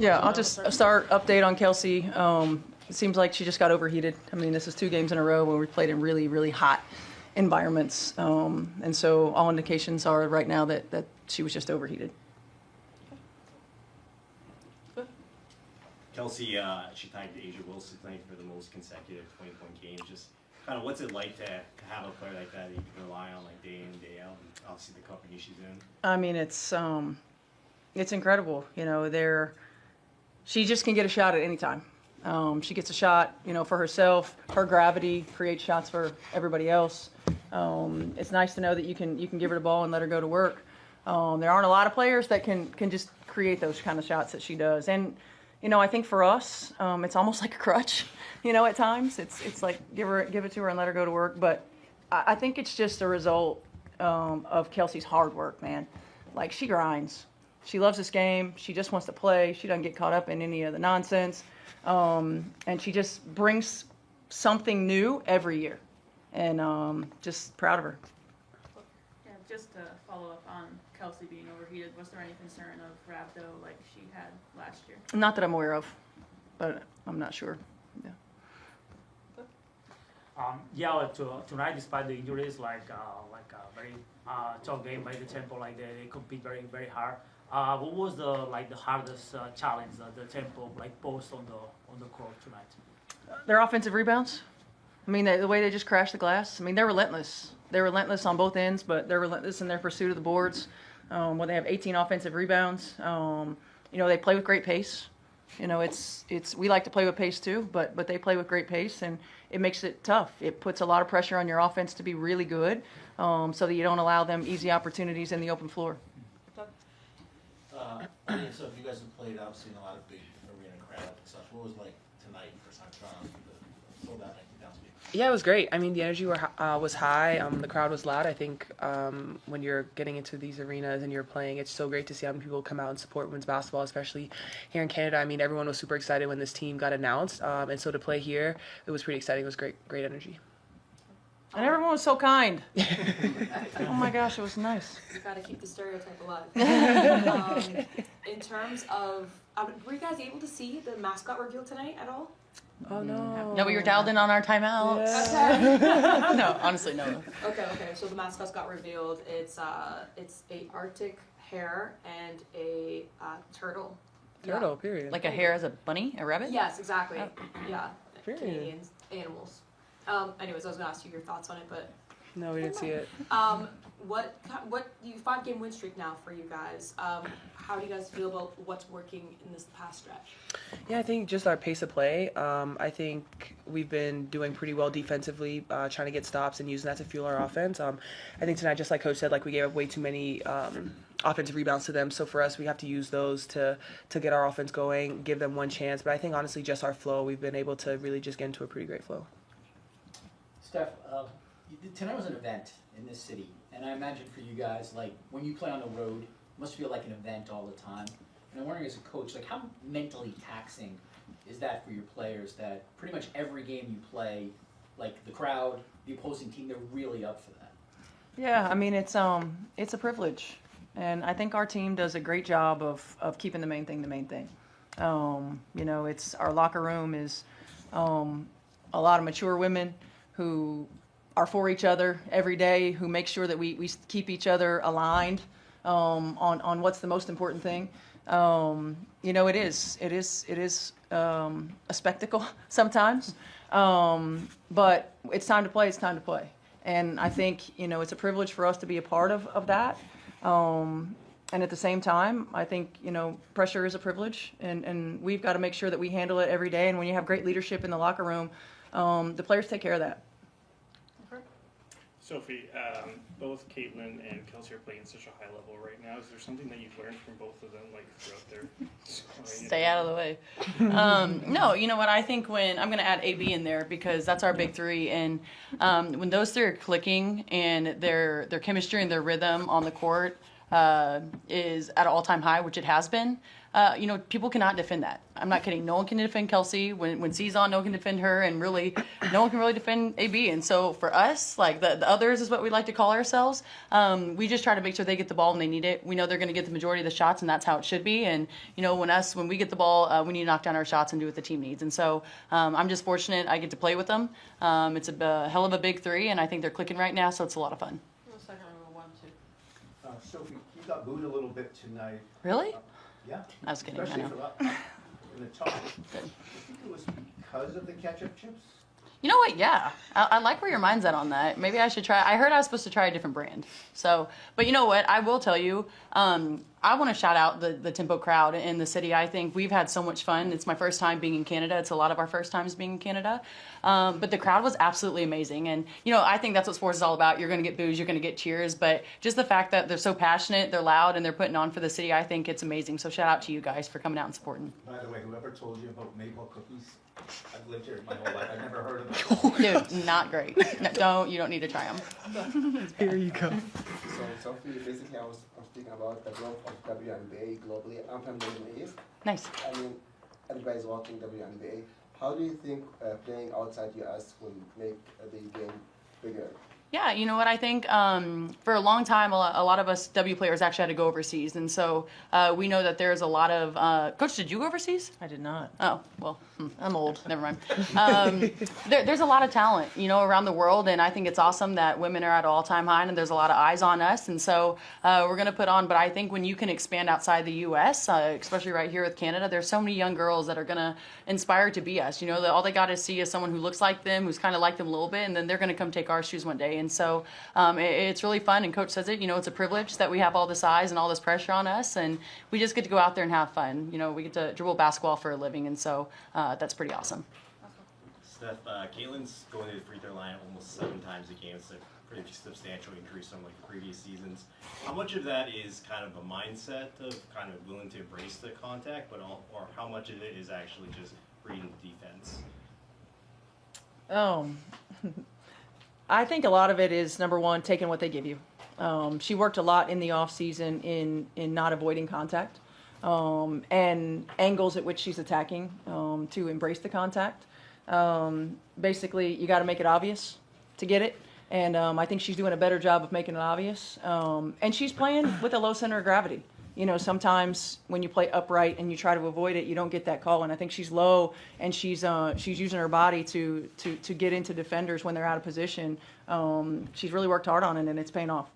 Yeah, I'll just start update on Kelsey. It seems like she just got overheated. I mean, this is 2 games in a row where we played in really, really hot environments. And so all indications are right now that she was just overheated. Kelsey, she tied Asia Wilson tonight for the most consecutive 20-point games. Just kind of what's it like to have a player like that you can rely on like day in, day out, and obviously the company she's in? I mean, it's incredible. You know, she just can get a shot at any time. She gets a shot, you know, for herself. Her gravity creates shots for everybody else. It's nice to know that you can give her the ball and let her go to work. There aren't a lot of players that can just create those kind of shots that she does. And you know, I think for us, it's almost like a crutch. You know, at times it's like give it to her and let her go to work. But I think it's just a result of Kelsey's hard work, man. Like, she grinds. She loves this game. She just wants to play. She doesn't get caught up in any of the nonsense. And she just brings something new every year. And just proud of her. Yeah, just to follow up on Kelsey being overheated, was there any concern of rhabdo like she had last year? Not that I'm aware of, but I'm not sure. Yeah. Tonight, despite the injuries, a very tough game by the Tempo. Like they compete very, very hard. What was the hardest challenge that the Tempo posed on the court tonight? Their offensive rebounds. I mean, the way they just crashed the glass. I mean, they're relentless. They're relentless on both ends, but they're relentless in their pursuit of the boards. Where they have 18 offensive rebounds. You know, they play with great pace. You know, we like to play with pace too, but they play with great pace, and it makes it tough. It puts a lot of pressure on your offense to be really good, so that you don't allow them easy opportunities in the open floor. So you guys have played obviously in a lot of big arena crowd and stuff. What was it like tonight for Toronto? Sold out 90,000 people. Yeah, it was great. I mean, the energy was high. The crowd was loud. I think when you're getting into these arenas and you're playing, it's so great to see how many people come out and support women's basketball, especially here in Canada. I mean, everyone was super excited when this team got announced. And so to play here, it was pretty exciting. It was great energy. And everyone was so kind. Oh my gosh, it was nice. You got to keep the stereotype alive. In terms of, were you guys able to see the mascot reveal tonight at all? Oh no. No, we were dialed in on our timeouts. Yeah. Okay. No, honestly, no. Okay. So the mascots got revealed. It's a Arctic hare and a turtle. Turtle, Yeah. period. Like a hare as a bunny, a rabbit? Yes, exactly. Oh. Yeah. Period. Canadian animals. Anyways, I was gonna ask you your thoughts on it, but No, we didn't see it. what you 5-game win streak now for you guys? How do you guys feel about what's working in this past stretch? Yeah, I think just our pace of play. I think we've been doing pretty well defensively, trying to get stops and using that to fuel our offense. I think tonight, just like Coach said, we gave up way too many offensive rebounds to them. So for us, we have to use those to get our offense going, give them one chance. But I think honestly, just our flow, we've been able to really just get into a pretty great flow. Steph, tonight was an event in this city, and I imagine for you guys, when you play on the road, it must feel like an event all the time. And I'm wondering, as a coach, how mentally taxing is that for your players? That pretty much every game you play, the crowd, the opposing team, they're really up for that. Yeah, I mean, it's a privilege, and I think our team does a great job of keeping the main thing the main thing. You know, it's our locker room is a lot of mature women who are for each other every day, who make sure that we keep each other aligned on what's the most important thing. You know, it is a spectacle sometimes, but it's time to play. It's time to play, and I think, you know, it's a privilege for us to be a part of that. And at the same time, I think, you know, pressure is a privilege, and we've got to make sure that we handle it every day. And when you have great leadership in the locker room, the players take care of that. Sophie, both Caitlin and Kelsey are playing such a high level right now. Is there something that you've learned from both of them, throughout their scoring? Stay out of the way. No, you know what? I think when I'm going to add AB in there because that's our big three, and when those three are clicking and their chemistry and their rhythm on the court is at an all-time high, which it has been. people cannot defend that. I'm not kidding. No one can defend Kelsey. When C's on, no one can defend her, and really, no one can really defend AB. And so for us, like the others is what we like to call ourselves. We just try to make sure they get the ball when they need it. We know they're going to get the majority of the shots, and that's how it should be. And when we get the ball, we need to knock down our shots and do what the team needs. And so I'm just fortunate I get to play with them. It's a hell of a big three, and I think they're clicking right now, so it's a lot of fun. Sophie, you got booed a little bit tonight. Really? Yeah. I was kidding. I Especially know. for that in the top. Do you think it was because of the ketchup chips? You know what? Yeah, I like where your mind's at on that. Maybe I should try. I heard I was supposed to try a different brand. So, but you know what? I will tell you. I want to shout out the Tempo crowd in the city. I think we've had so much fun. It's my first time being in Canada. It's a lot of our first times being in Canada. But the crowd was absolutely amazing. And, I think that's what sports is all about. You're going to get boos, you're going to get cheers. But just the fact that they're so passionate, they're loud, and they're putting on for the city, I think it's amazing. So shout out to you guys for coming out and supporting. By the way, whoever told you about maple cookies, I've lived here my whole life. I've never heard of them. Dude, not great. No, you don't need to try them. Here you go. So Sophie, basically I was thinking about the growth of WNBA globally. I'm from the Middle East. Nice. I mean, everybody's watching WNBA. How do you think playing outside US will make the game bigger? Yeah, you know what I think? For a long time, a lot of us W players actually had to go overseas. And so we know that there's a lot of... Coach, did you go overseas? I did not. Oh, well, I'm old. Never mind. There's a lot of talent, around the world. And I think it's awesome that women are at an all-time high and there's a lot of eyes on us. And so we're going to put on. But I think when you can expand outside the U.S., especially right here with Canada, there's so many young girls that are going to inspire to be us. All they got to see is someone who looks like them, who's kind of like them a little bit, and then they're going to come take our shoes one day. And so it's really fun. And Coach says it, it's a privilege that we have all this eyes and all this pressure on us. And we just get to go out there and have fun. We get to dribble basketball for a living. And so that's pretty awesome. Steph, Caitlin's going to the free throw line almost 7 times a game. It's a pretty substantial increase from like previous seasons. How much of that is kind of a mindset of kind of willing to embrace the contact, or how much of it is actually just reading defense? I think a lot of it is, number one, taking what they give you. She worked a lot in the off season in not avoiding contact and angles at which she's attacking to embrace the contact. Basically, you got to make it obvious to get it. And I think she's doing a better job of making it obvious. And she's playing with a low center of gravity. Sometimes when you play upright and you try to avoid it, you don't get that call. And I think she's low, and she's using her body to get into defenders when they're out of position. She's really worked hard on it, and it's paying off.